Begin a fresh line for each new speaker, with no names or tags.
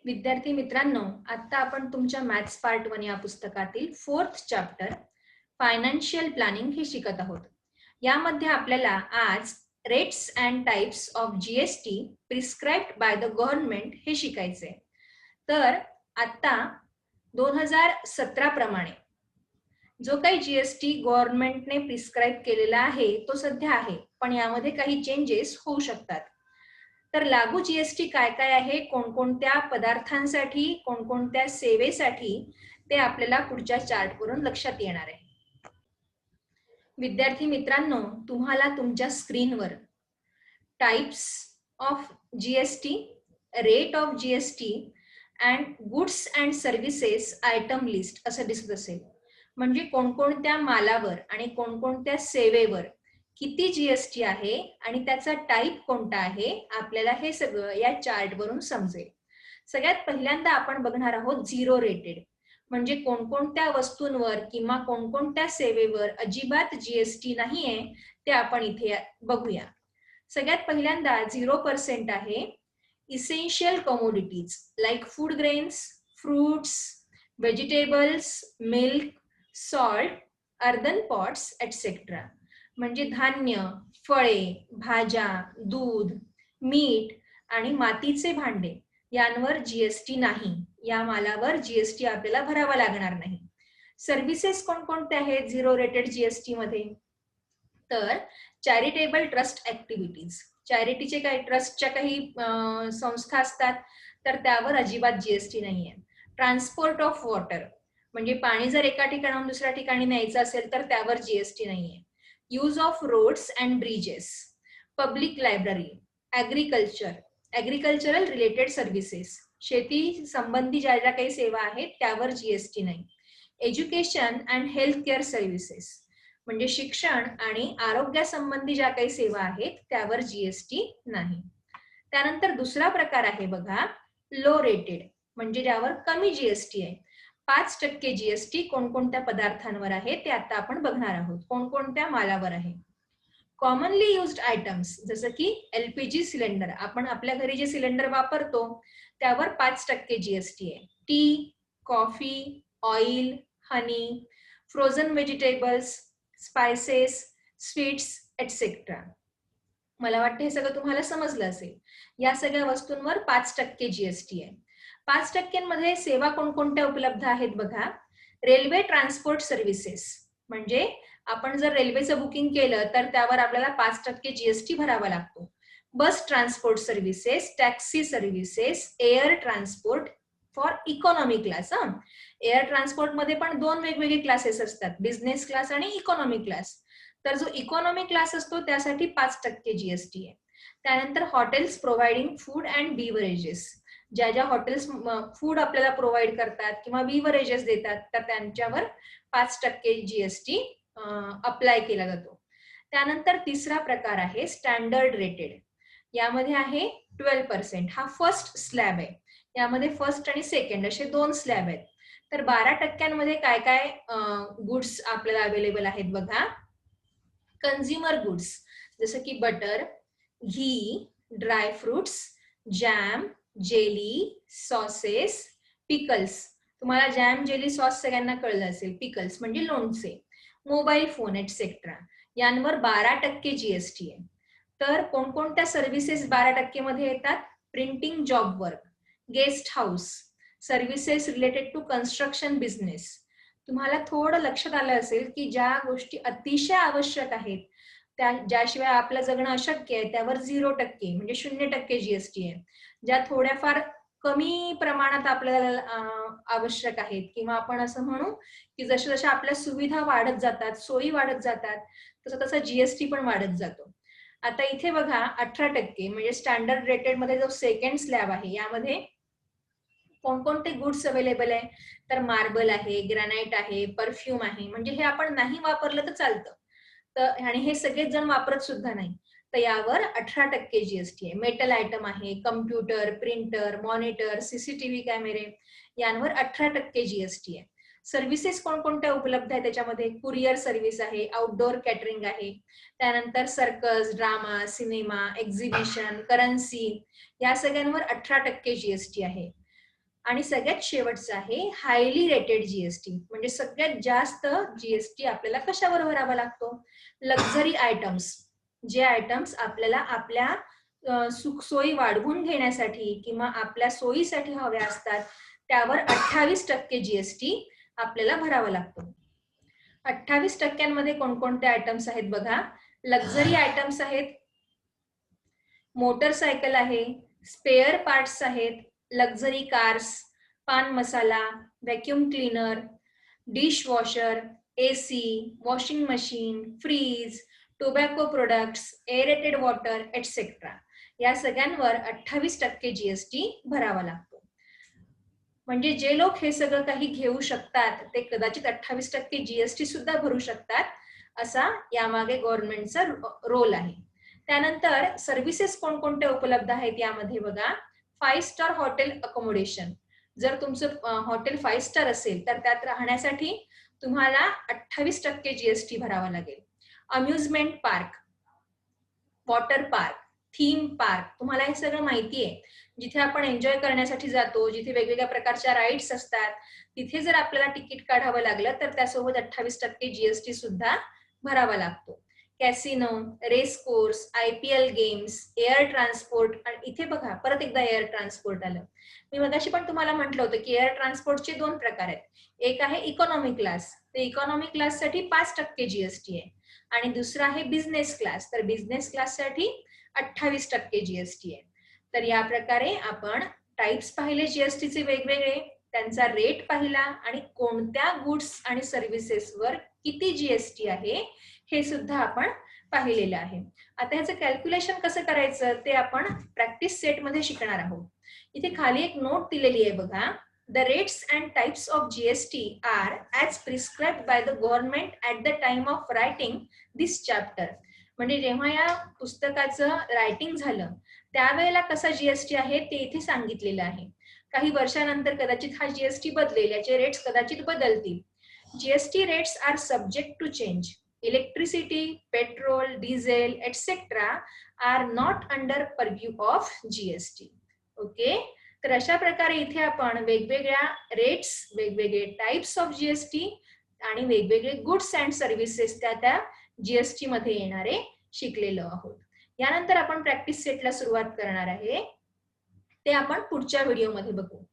विद्यार्थी मित्रांनो, आता आपण तुमच्या मॅथ्स पार्ट 1 या पुस्तकातील 4th चॅप्टर फायनान्शियल प्लॅनिंग हे शिकत आहोत. यामध्ये आपल्याला आज rates and types of GST prescribed by the government हे शिकायचे. तर आता 2017 प्रमाणे जो काही जीएसटी गव्हर्नमेंटने प्रिस्क्राइब केलेला आहे तो सध्या आहे, पण यामध्ये काही चेंजेस होऊ शकतात. तर लागू जीएसटी काय काय आहे, कोणकोणत्या पदार्थांसाठी, कोणकोणत्या सेवेसाठी, ते आपल्याला पुढच्या चार्टवरून लक्षात येणार आहे. विद्यार्थी मित्रांनो, तुम्हाला तुमच्या स्क्रीनवर types of GST, rate of GST and goods and services item list असं दिसत असेल. म्हणजे कोणकोणत्या मालावर आणि कोणकोणत्या सेवेवर किती जीएसटी आहे आणि त्याचा टाइप कोणता आहे, आपल्याला हे सगळं या चार्टवरून समजेल. सगळ्यात पहिल्यांदा आपण बघणार आहोत झिरो रेटेड, म्हणजे कोणकोणत्या वस्तूंवर किंवा कोणकोणत्या सेवेवर अजिबात जीएसटी नाहीये ते आपण इथे बघूया. सगळ्यात पहिल्यांदा 0% आहे essential commodities like food grains, fruits, vegetables, milk, salt, earthen pots etcetera. म्हणजे धान्य, फळे, भाज्या, दूध, मीठ आणि मातीचे भांडे यांवर जीएसटी नाही. या मालावर जीएसटी आपल्याला भरावा लागणार नाही. सर्व्हिसेस कोणकोणते आहेत झिरो रेटेड जीएसटी मध्ये? तर चॅरिटेबल ट्रस्ट ऍक्टिव्हिटीज, चॅरिटीचे काही ट्रस्टच्या काही संस्था असतात तर त्यावर अजिबात जीएसटी नाहीये. ट्रान्सपोर्ट ऑफ वॉटर, म्हणजे पाणी जर एका ठिकाणाहून दुसऱ्या ठिकाणी न्यायचं असेल तर त्यावर जीएसटी नाहीये. Use of roads and bridges, public library, agricultural related services, शेती संबंधी ज्या ज्या काही सेवा आहेत त्यावर जीएसटी नाही. Education and health care services, म्हणजे शिक्षण आणि आरोग्यासंबंधी ज्या काही सेवा आहेत त्यावर जीएसटी नाही. त्यानंतर दुसरा प्रकार आहे बघा लो रेटेड, म्हणजे ज्यावर कमी जीएसटी आहे. 5% जीएसटी कोणकोणत्या पदार्थांवर आहे ते आता आपण बघणार आहोत, कोणकोणत्या मालावर आहे. कॉमनली युज्ड आयटम्स, जसं की एलपीजी सिलेंडर, आपण आपल्या घरी जे सिलेंडर वापरतो त्यावर 5% जीएसटी आहे. Tea, coffee, oil, honey, frozen vegetables, spices, sweets etcetera. मला वाटतं हे सगळं तुम्हाला समजलं असेल. या सगळ्या वस्तूंवर 5% जीएसटी आहे. 5% सेवा कोणकोणत्या उपलब्ध आहेत बघा. रेल्वे ट्रान्सपोर्ट सर्व्हिसेस, म्हणजे आपण जर रेल्वेचं बुकिंग केलं तर त्यावर आपल्याला 5% जीएसटी भरावा लागतो. Bus transport services, taxi services, air transport for economy class. Air transport मध्ये पण 2 वेगवेगळे क्लासेस असतात, बिझनेस क्लास आणि इकॉनॉमी क्लास. तर जो इकॉनॉमी क्लास असतो त्यासाठी 5% जीएसटी आहे. त्यानंतर हॉटेल्स प्रोव्हाइडिंग फूड अँड बिव्हरेजेस, ज्या ज्या हॉटेल्स फूड आपल्याला प्रोव्हाइड करतात किंवा बिव्हरेजेस देतात तर त्यांच्यावर 5% जीएसटी अप्लाय केला जातो. त्यानंतर तिसरा प्रकार आहे स्टँडर्ड रेटेड, यामध्ये आहे 12%. हा फर्स्ट स्लॅब आहे. यामध्ये फर्स्ट आणि सेकंड असे 2 स्लॅब आहेत. तर 12% काय काय गुड्स आपल्याला अवेलेबल आहेत बघा. कन्झ्युमर गुड्स, जसं की बटर, घी, dry fruits, jam, jelly, sauces, pickles. तुम्हाला जॅम, जेली, सॉस सगळ्यांना कळलं असेल. पिकल्स म्हणजे लोणचे, मोबाईल फोन एटसेट्रा, यांवर 12% जीएसटी आहे. तर कोणकोणत्या सर्व्हिसेस 12% मध्ये येतात? Printing job work, guest house, services related to construction business. तुम्हाला थोडं लक्षात आलं असेल की ज्या गोष्टी अतिशय आवश्यक आहेत, त्या ज्याशिवाय आपलं जगणं अशक्य आहे त्यावर 0% म्हणजे 0% जीएसटी आहे. ज्या थोड्याफार कमी प्रमाणात आपल्याला आवश्यक आहेत किंवा आपण असं म्हणू की जशा जशा आपल्या सुविधा वाढत जातात, सोयी वाढत जातात, तसं तसं जीएसटी पण वाढत जातो. आता इथे बघा 18% म्हणजे स्टँडर्ड रेटेड मध्ये जो सेकंड स्लॅब आहे यामध्ये कोणकोणते गुड्स अवेलेबल आहे? तर मार्बल आहे, ग्रॅनाइट आहे, परफ्यूम आहे. म्हणजे हे आपण नाही वापरलं तर चालतं. तर आणि हे सगळेच जण वापरत सुद्धा नाही. तर यावर 18% जीएसटी आहे. मेटल आयटम आहे, कम्प्युटर, प्रिंटर, मॉनिटर, सीसीटीव्ही कॅमेरे यांवर 18% जीएसटी आहे. सर्व्हिसेस कोणकोणत्या उपलब्ध आहे त्याच्यामध्ये? कुरिअर सर्व्हिस आहे, आउटडोअर कॅटरिंग आहे, त्यानंतर circus, drama, cinema, exhibition, currency या सगळ्यांवर 18% जीएसटी आहे. आणि सगळ्यात शेवटचं आहे हायली रेटेड जीएसटी, म्हणजे सगळ्यात जास्त जीएसटी आपल्याला कशावर भरावा लागतो? लक्झरी आयटम्स, जे आयटम्स आपल्याला आपल्या सुखसोयी वाढवून घेण्यासाठी किंवा आपल्या सोयीसाठी हव्या असतात त्यावर 28% जीएसटी आपल्याला भरावा लागतो. 28% कोणकोणते आयटम्स आहेत बघा. लक्झरी आयटम्स आहेत, मोटरसायकल आहे, स्पेअर पार्ट्स आहेत, luxury cars, paan masala, vacuum cleaner, dish washer, AC, washing machine, fridge, tobacco products, aerated water etcetera. या सगळ्यांवर 28% जीएसटी भरावा लागतो. म्हणजे जे लोक हे सगळं काही घेऊ शकतात ते कदाचित 28% जीएसटी सुद्धा भरू शकतात, असा यामागे गव्हर्नमेंटचा रोल आहे. त्यानंतर सर्व्हिसेस कोणकोणते उपलब्ध आहेत यामध्ये बघा. 5 स्टार हॉटेल अकोमोडेशन, जर तुमचं हॉटेल 5 स्टार असेल तर त्यात राहण्यासाठी तुम्हाला 28% जीएसटी भरावा लागेल. Amusement park, water park, theme park, तुम्हाला हे सगळं माहिती आहे, जिथे आपण एन्जॉय करण्यासाठी जातो, जिथे वेगवेगळ्या प्रकारच्या राईड्स असतात, तिथे जर आपल्याला तिकीट काढावं लागलं तर त्यासोबत 28% जीएसटी सुद्धा भरावा लागतो. Casino, race course, IPL games, air transport, आणि इथे बघा परत एकदा एअर ट्रान्सपोर्ट आलं. मी मगाशी पण तुम्हाला म्हटलं होतं की एअर ट्रान्सपोर्टचे 2 प्रकार आहेत. एक आहे इकॉनॉमी क्लास, तर इकॉनॉमी क्लाससाठी 5% जीएसटी आहे, आणि दुसरा आहे बिझनेस क्लास, तर बिझनेस क्लाससाठी 28% जीएसटी आहे. तर या प्रकारे आपण टाइप्स पाहिले जीएसटीचे वेगवेगळे, त्यांचा रेट पाहिला, आणि कोणत्या गुड्स आणि सर्व्हिसेसवर किती जीएसटी आहे हे सुद्धा आपण पाहिलेलं आहे. आता ह्याचं कॅल्क्युलेशन कसं करायचं ते आपण प्रॅक्टिस सेट मध्ये शिकणार आहोत. इथे खाली एक नोट दिलेली आहे बघा. The rates and types of GST are as prescribed by the government at the time of writing this chapter. म्हणजे जेव्हा या पुस्तकाचं रायटिंग झालं त्यावेळेला कसा जीएसटी आहे ते इथे सांगितलेलं आहे. काही वर्षानंतर कदाचित हा जीएसटी बदलेल, याचे रेट्स कदाचित बदलतील. GST rates are subject to change. Electricity, petrol, diesel etcetera are not under purview of GST. Okay, तर अशा प्रकारे इथे आपण वेगवेगळ्या रेट्स, वेगवेगळे टाइप्स ऑफ जीएसटी आणि वेगवेगळे गुड्स अँड सर्व्हिसेस त्या जीएसटी मध्ये येणारे शिकलेलो आहोत. यानंतर आपण प्रॅक्टिस सेटला सुरुवात करणार आहे, ते आपण पुढच्या व्हिडिओमध्ये बघू.